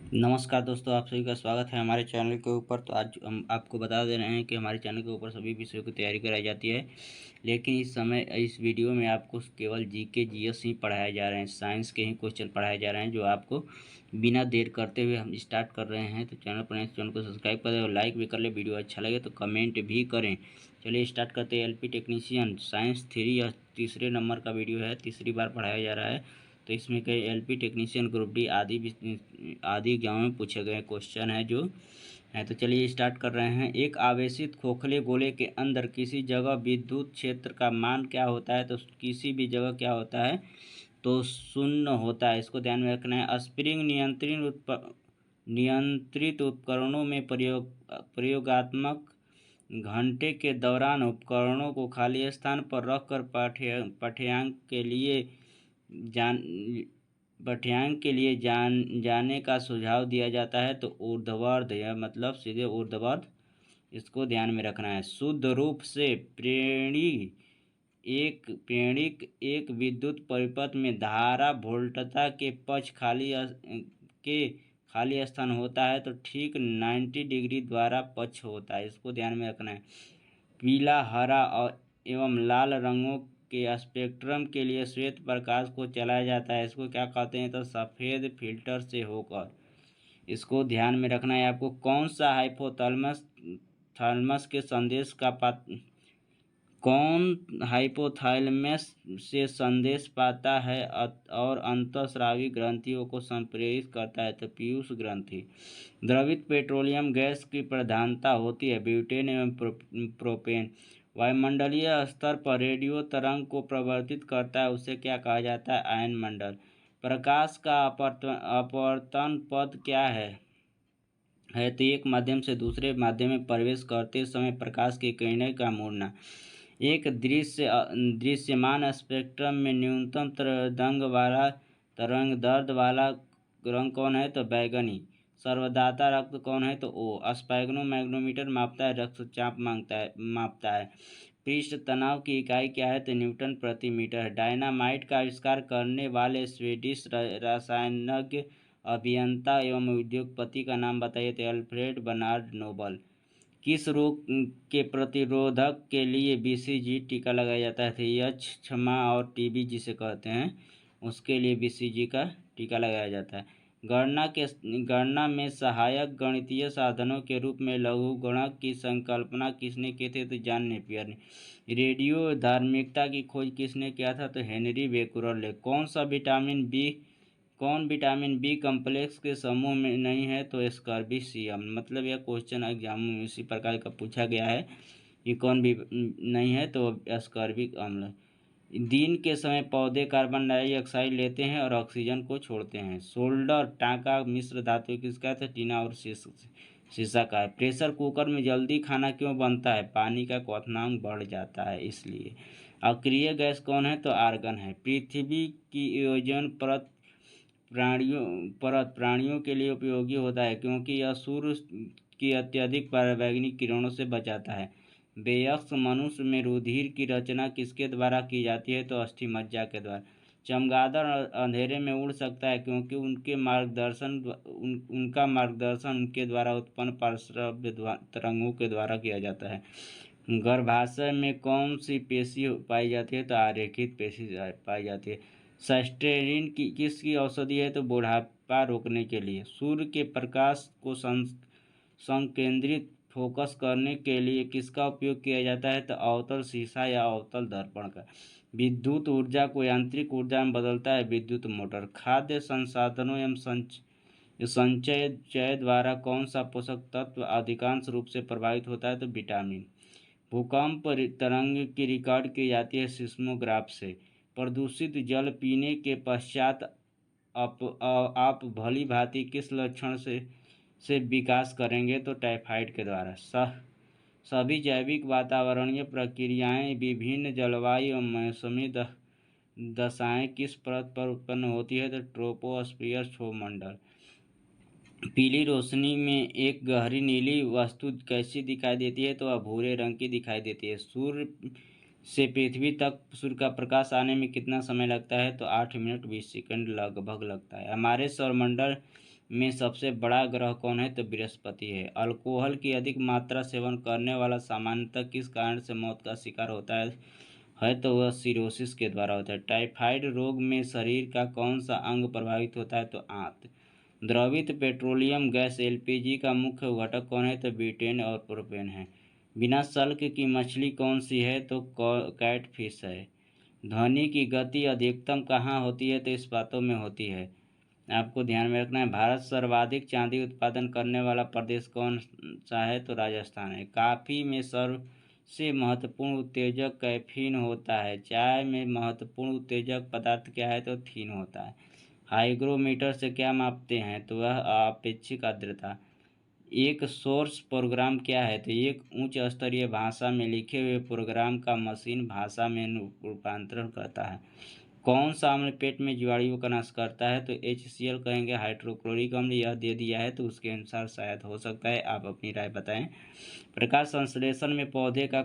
नमस्कार दोस्तों, आप सभी का स्वागत है हमारे चैनल के ऊपर। तो आज हम आपको बता दे रहे हैं कि हमारे चैनल के ऊपर सभी विषयों की तैयारी कराई जाती है। लेकिन इस समय इस वीडियो में आपको केवल जीके जीएस ही पढ़ाए जा रहे हैं, साइंस के ही क्वेश्चन पढ़ाए जा रहे हैं, जो आपको बिना देर करते हुए हम स्टार्ट कर रहे हैं। तो चैनल पर नए चैनल को सब्सक्राइब करें और लाइक भी कर ले। वीडियो अच्छा लगे तो कमेंट भी करें। चलिए स्टार्ट करते हैं। एलपी टेक्नीशियन साइंस थ्री, यह तीसरे नंबर का वीडियो है, तीसरी बार पढ़ाया जा रहा है। तो इसमें कई एलपी टेक्नीशियन ग्रुप डी आदि एग्जाम में पूछे गए क्वेश्चन है जो है। तो चलिए स्टार्ट कर रहे हैं। एक आवेशित खोखले गोले के अंदर किसी जगह विद्युत क्षेत्र का मान क्या होता है? तो किसी भी जगह क्या होता है? तो शून्य होता है। इसको ध्यान में रखना है। स्प्रिंग नियंत्रित उपकरणों में प्रयोगात्मक घंटे के दौरान उपकरणों को खाली स्थान पर रखकर पाठ्यांक के लिए जान पाठ्यांक के लिए जाने का सुझाव दिया जाता है। तो ऊर्ध्वाधर, यह मतलब सीधे ऊर्ध्वाधर, इसको ध्यान में रखना है। शुद्ध रूप से प्रेरणिक एक विद्युत परिपथ में धारा वोल्टता के पक्ष के खाली स्थान होता है। तो ठीक 90 डिग्री द्वारा पक्ष होता है, इसको ध्यान में रखना है। पीला, हरा और एवं लाल रंगों के स्पेक्ट्रम के लिए श्वेत प्रकाश को चलाया जाता है। इसको क्या कहते हैं? तो सफ़ेद फिल्टर से होकर, इसको ध्यान में रखना है आपको। कौन सा हाइपोथैलेमस थैलेमस के संदेश का कौन हाइपोथैलेमस से संदेश पाता है और अंतःस्रावी ग्रंथियों को संप्रेरित करता है? तो पीयूष ग्रंथि। द्रवित पेट्रोलियम गैस की प्रधानता होती है ब्यूटेन एवं प्रोपेन। वायुमंडलीय स्तर पर रेडियो तरंग को प्रवर्तित करता है, उसे क्या कहा जाता है? आयन मंडल। प्रकाश का अपवर्तन पद क्या है? तो एक माध्यम से दूसरे माध्यम में प्रवेश करते समय प्रकाश की किरणें का मुड़ना। एक दृश्यमान स्पेक्ट्रम में न्यूनतम तरंग दर्द वाला रंग कौन है? तो बैगनी। सर्वदाता रक्त कौन है? तो ओ। स्पैग्नोमैग्नोमीटर मापता है, रक्तचाप मापता है। पृष्ठ तनाव की इकाई क्या है? तो न्यूटन प्रति मीटर। डायनामाइट का आविष्कार करने वाले स्वीडिश रसायनज्ञ, अभियंता एवं उद्योगपति का नाम बताइए। तो अल्फ्रेड बर्नार्ड नोबल। किस रोग के प्रतिरोधक के लिए बीसीजी टीका लगाया जाता है? तो यक्ष, क्षमा और टीबी जिसे कहते हैं, उसके लिए बीसीजी का टीका लगाया जाता है। गणना में सहायक गणितीय साधनों के रूप में लघुगणक की संकल्पना किसने की थी? तो जॉन नेपियर ने। रेडियो धार्मिकता की खोज किसने किया था? तो हेनरी बेकुरल ने। कौन विटामिन बी कम्प्लेक्स के समूह में नहीं है? तो स्कर्बिसियम। मतलब यह क्वेश्चन एग्जाम में इसी प्रकार का पूछा गया है। ये कौन भी नहीं है? तो स्कर्बिक अम्ल। दिन के समय पौधे कार्बन डाइऑक्साइड लेते हैं और ऑक्सीजन को छोड़ते हैं। सोल्डर टाँका मिश्र धातु किसका है? तो टीना और शीशा का है। प्रेशर कुकर में जल्दी खाना क्यों बनता है? पानी का क्वथनांक बढ़ जाता है, इसलिए। अक्रिय गैस कौन है? तो आर्गन है। पृथ्वी की ओजोन प्राणियों के लिए उपयोगी होता है, क्योंकि यह सूर्य की अत्यधिक पराबैंगनी किरणों से बचाता है। बेयक्ष मनुष्य में रुधिर की रचना किसके द्वारा की जाती है? तो अस्थिमज्जा के द्वारा। चमगादड़ अंधेरे में उड़ सकता है, क्योंकि उनका मार्गदर्शन उनके द्वारा उत्पन्न पार्श्व तरंगों के द्वारा किया जाता है। गर्भाशय में कौन सी पेशी पाई जाती है? तो आरेखित पेशी पाई जाती है। सस्टेरिन किसकी औषधि है? तो बुढ़ापा रोकने के लिए। सूर्य के प्रकाश को संकेंद्रित फोकस करने के लिए किसका उपयोग किया जाता है? तो अवतल शीशा या अवतल दर्पण का। विद्युत ऊर्जा को यांत्रिक ऊर्जा में बदलता है विद्युत मोटर। खाद्य संसाधनों एवं संचय द्वारा कौन सा पोषक तत्व अधिकांश रूप से प्रभावित होता है? तो विटामिन। भूकंप तरंग की रिकॉर्ड की जाती है सिस्मोग्राफ से। प्रदूषित जल पीने के पश्चात आप भली भांति किस लक्षण से विकास करेंगे? तो टाइफाइड के द्वारा। सभी जैविक वातावरणीय प्रक्रियाएं विभिन्न जलवायु और मौसमी दशाएं किस परत पर उत्पन्न होती है? तो ट्रोपोस्फियर क्षोभमंडल। पीली रोशनी में एक गहरी नीली वस्तु कैसी दिखाई देती है? तो भूरे रंग की दिखाई देती है। सूर्य से पृथ्वी तक सूर्य का प्रकाश आने में कितना समय लगता है? तो 8 मिनट 20 सेकंड लगभग लगता है। हमारे सौरमंडल में सबसे बड़ा ग्रह कौन है? तो बृहस्पति है। अल्कोहल की अधिक मात्रा सेवन करने वाला सामान्यतः किस कारण से मौत का शिकार होता है तो वह सिरोसिस के द्वारा होता है। टाइफाइड रोग में शरीर का कौन सा अंग प्रभावित होता है? तो आंत। द्रवित पेट्रोलियम गैस एलपीजी का मुख्य घटक कौन है? तो ब्यूटेन और प्रोपेन है। बिना सल्क की मछली कौन सी है? तो कैटफिश है। ध्वनि की गति अधिकतम कहाँ होती है? तो इस्पातों में होती है। आपको ध्यान में रखना है। भारत सर्वाधिक चांदी उत्पादन करने वाला प्रदेश कौन सा है? तो राजस्थान है। कॉफी में सबसे महत्वपूर्ण उत्तेजक कैफीन होता है। चाय में महत्वपूर्ण उत्तेजक पदार्थ क्या है? तो थीन होता है। हाइग्रोमीटर से क्या मापते हैं? तो वह आपेक्षिक आर्द्रता। एक सोर्स प्रोग्राम क्या है? तो एक उच्च स्तरीय भाषा में लिखे हुए प्रोग्राम का मशीन भाषा में रूपांतरण करता है। कौन सा अम्ल पेट में जीवाणुओं का नाश करता है? तो HCl कहेंगे। हाइड्रोक्लोरिक अम्ल यह दे दिया है, तो उसके अनुसार शायद हो सकता है। आप अपनी राय बताएं। प्रकाश संश्लेषण में पौधे का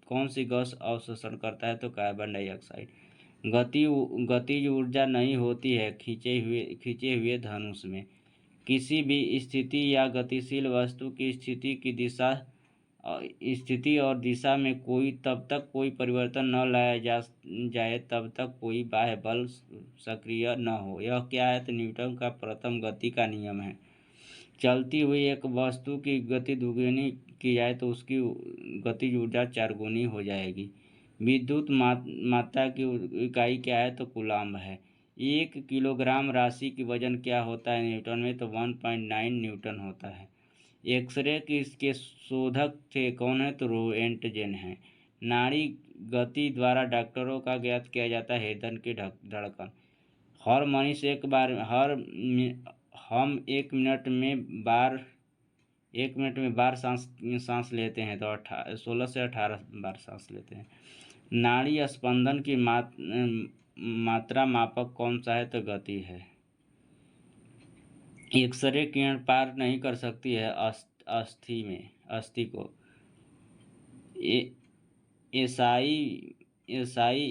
कौन सी गैस अवशोषण करता है? तो कार्बन डाइऑक्साइड। गतिज ऊर्जा नहीं होती है खींचे हुए धनुष में। किसी भी स्थिति या गतिशील वस्तु की स्थिति और दिशा में तब तक कोई परिवर्तन न लाया जाए तब तक कोई बाह्य बल सक्रिय न हो। यह क्या है? तो न्यूटन का प्रथम गति का नियम है। चलती हुई एक वस्तु की गति दुगुनी की जाए तो उसकी गतिज ऊर्जा 4 गुनी हो जाएगी। विद्युत मात्रा की इकाई क्या है? तो कूलम्ब है। 1 किलोग्राम राशि की वजन क्या होता है न्यूटन में? तो 1.9 न्यूटन होता है। एक्सरे की इसके शोधक थे कौन है? तो रोएंटजेन है। नाड़ी गति द्वारा डॉक्टरों का ज्ञात किया जाता है हृदय की धड़कन। हर मनुष्य हम 1 मिनट में बार सांस लेते हैं। तो 16 से 18 बार सांस लेते हैं। नाड़ी स्पंदन की मात्रा मापक कौन सा है? तो गति है। एक्सरे किरण पार नहीं कर सकती है अस्थि को। एसआई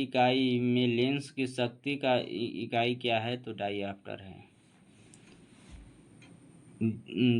इकाई में लेंस की शक्ति का इकाई क्या है? तो डायऑप्टर है।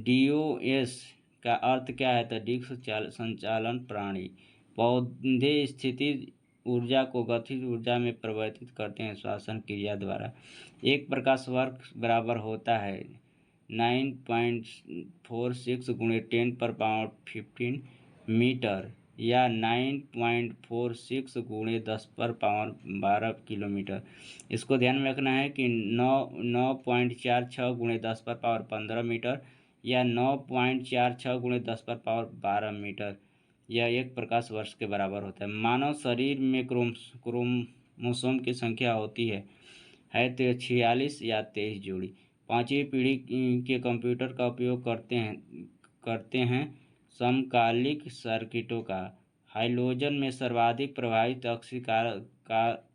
डीओएस का अर्थ क्या है? तो डिस्क संचालन प्राणी। पौधे स्थितिज ऊर्जा को गतिज ऊर्जा में परिवर्तित करते हैं श्वसन क्रिया द्वारा। एक प्रकाश वर्ष बराबर होता है 9.46 × 10⁻15 मीटर या 9.46 × 10⁻12 किलोमीटर। इसको ध्यान में रखना है कि 9.46 × 10⁻15 मीटर या 9.46 × 10⁻12 मीटर यह एक प्रकाश वर्ष के बराबर होता है। मानव शरीर में क्रोमोसोम की संख्या होती है तो 46 या 23 जोड़ी। 5वीं पीढ़ी के कंप्यूटर का उपयोग करते हैं समकालिक सर्किटों का। हाइड्रोजन में सर्वाधिक प्रभावित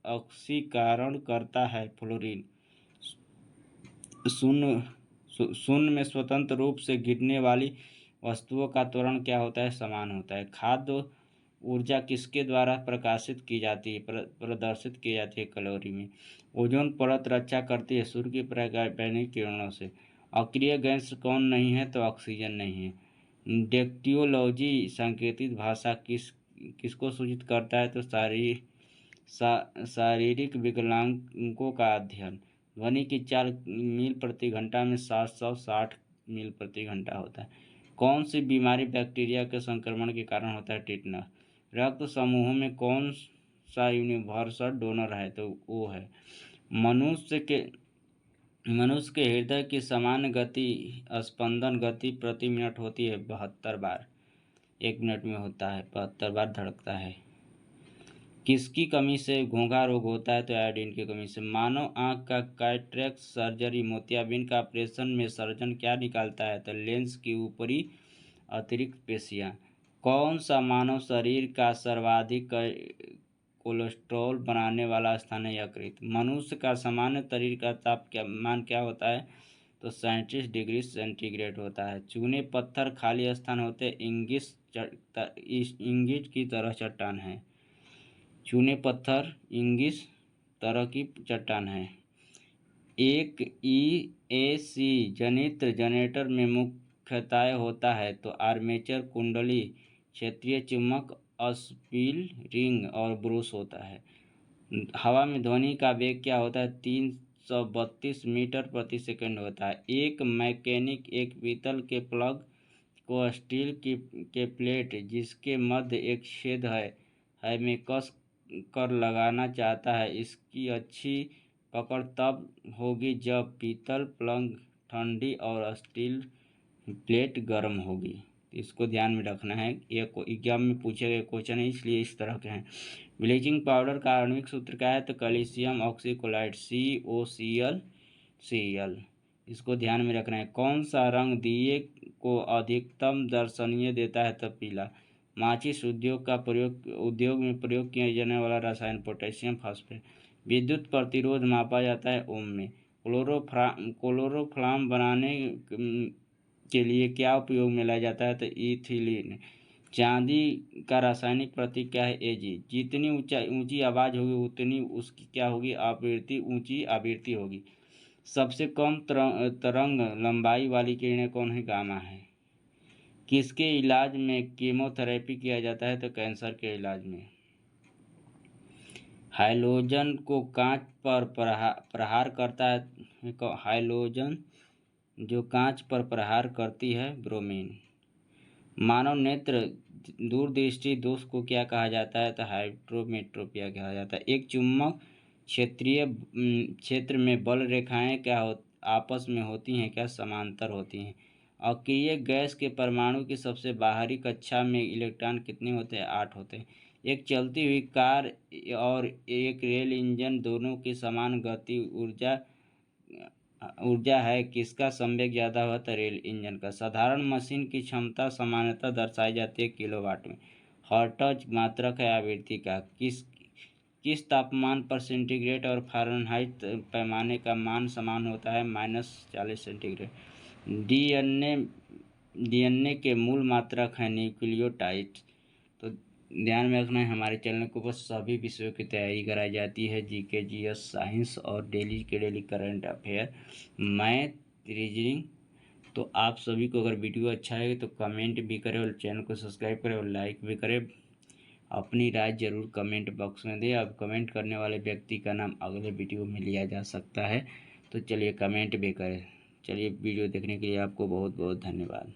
ऑक्सीकरण करता है फ्लोरीन। शून्य में स्वतंत्र रूप से गिरने वाली वस्तुओं का त्वरण क्या होता है? समान होता है। खाद्य ऊर्जा किसके द्वारा प्रदर्शित की जाती है? कैलोरी में। ओजोन परत रक्षा करती है सूर्य की पराबैंगनी किरणों से। अक्रिय गैस कौन नहीं है? तो ऑक्सीजन नहीं है। डेक्टियोलॉजी सांकेतिक भाषा किसको सूचित करता है? तो शारीरिक विकलांगों का अध्ययन। ध्वनि की चाल मील प्रति घंटा में 760 मील प्रति घंटा होता है। कौन सी बीमारी बैक्टीरिया के संक्रमण के कारण होता है? टिटनस। रक्त समूह में कौन सा यूनिवर्सल डोनर है? तो वो है। मनुष्य के हृदय की सामान्य स्पंदन गति प्रति मिनट होती है 72 बार। 1 मिनट में होता है 72 बार धड़कता है। किसकी कमी से घोंघा रोग होता है? तो आयोडीन की कमी से। मानव आंख का कैटरेक्ट सर्जरी मोतियाबिंद का ऑपरेशन में सर्जन क्या निकालता है? तो लेंस की ऊपरी अतिरिक्त पेशियां। कौन सा मानव शरीर का सर्वाधिक कोलेस्ट्रॉल बनाने वाला स्थान है? यकृत। मनुष्य का सामान्य शरीर का तापमान क्या होता है? तो 37 डिग्री सेंटीग्रेड होता है। चूने पत्थर खाली स्थान होते इंगित की तरह चट्टान है। चूने पत्थर इंगिस तरह की चट्टान है। एक EAC जनित जनरेटर में मुख्यतः होता है तो आर्मेचर कुंडली, क्षेत्रीय चुंबक, स्पिल रिंग और ब्रूस होता है। हवा में ध्वनि का वेग क्या होता है? 332 मीटर प्रति सेकंड होता है। एक मैकेनिक एक पीतल के प्लग को स्टील के प्लेट जिसके मध्य एक छेद है में कस कर लगाना चाहता है। इसकी अच्छी पकड़ तब होगी जब पीतल प्लग ठंडी और स्टील प्लेट गर्म होगी। इसको ध्यान में रखना है, ये एग्जाम में पूछे गए क्वेश्चन है इसलिए इस तरह के हैं। ब्लीचिंग पाउडर का आणविक सूत्र क्या है? तो कैल्शियम ऑक्सीक्लोराइड COCl। इसको ध्यान में रखना है। कौन सा रंग दिए को अधिकतम दर्शनीय देता है? तो पीला। माचिस उद्योग में प्रयोग किया जाने वाला रसायन पोटेशियम फास्फेट। विद्युत प्रतिरोध मापा जाता है ओम में। क्लोरोफ्लाम बनाने के लिए क्या उपयोग में लाया जाता है? तो इथिलीन। चांदी का रासायनिक प्रतीक क्या है? Ag। जितनी ऊंची आवाज़ होगी उतनी उसकी क्या होगी? ऊंची आवृत्ति होगी। सबसे कम तरंग लंबाई वाली किरणें कौन है? गामा है। किसके इलाज में कीमोथेरेपी किया जाता है? तो कैंसर के इलाज में। हाइलोजन को कांच पर प्रहार करता है। हाइलोजन जो कांच पर प्रहार करती है ब्रोमीन। मानव नेत्र दूरदृष्टि दोष को क्या कहा जाता है? तो हाइड्रोमेट्रोपिया कहा जाता है। एक चुंबक क्षेत्र में बल रेखाएं आपस में होती हैं क्या? समांतर होती हैं। अक्रिय गैस के परमाणु की सबसे बाहरी कक्षा में इलेक्ट्रॉन कितने होते हैं? 8 होते हैं। एक चलती हुई कार और एक रेल इंजन दोनों की समान गति ऊर्जा है, किसका संवेग ज़्यादा हुआ? तो रेल इंजन का। साधारण मशीन की क्षमता सामान्यतः दर्शाई जाती है किलोवाट में। हर्ट्ज मात्रक है आवृत्ति का। किस तापमान पर सेंटीग्रेड और फ़ारेनहाइट पैमाने का मान समान होता है? -40 सेंटीग्रेड। डीएनए के मूल मात्रक हैं न्यूक्लियोटाइड। तो ध्यान में रखना है, हमारे चैनल के ऊपर सभी विषयों की तैयारी कराई जाती है, जीके, जीएस, साइंस और daily current affair, math, reasoning. तो आप सभी को अगर वीडियो अच्छा लगे तो कमेंट भी करें और चैनल को सब्सक्राइब करें और लाइक भी करें। अपनी राय जरूर कमेंट बॉक्स में दें। अब कमेंट करने वाले व्यक्ति का नाम अगले वीडियो में लिया जा सकता है, तो चलिए कमेंट भी करें। चलिए, वीडियो देखने के लिए आपको बहुत बहुत धन्यवाद।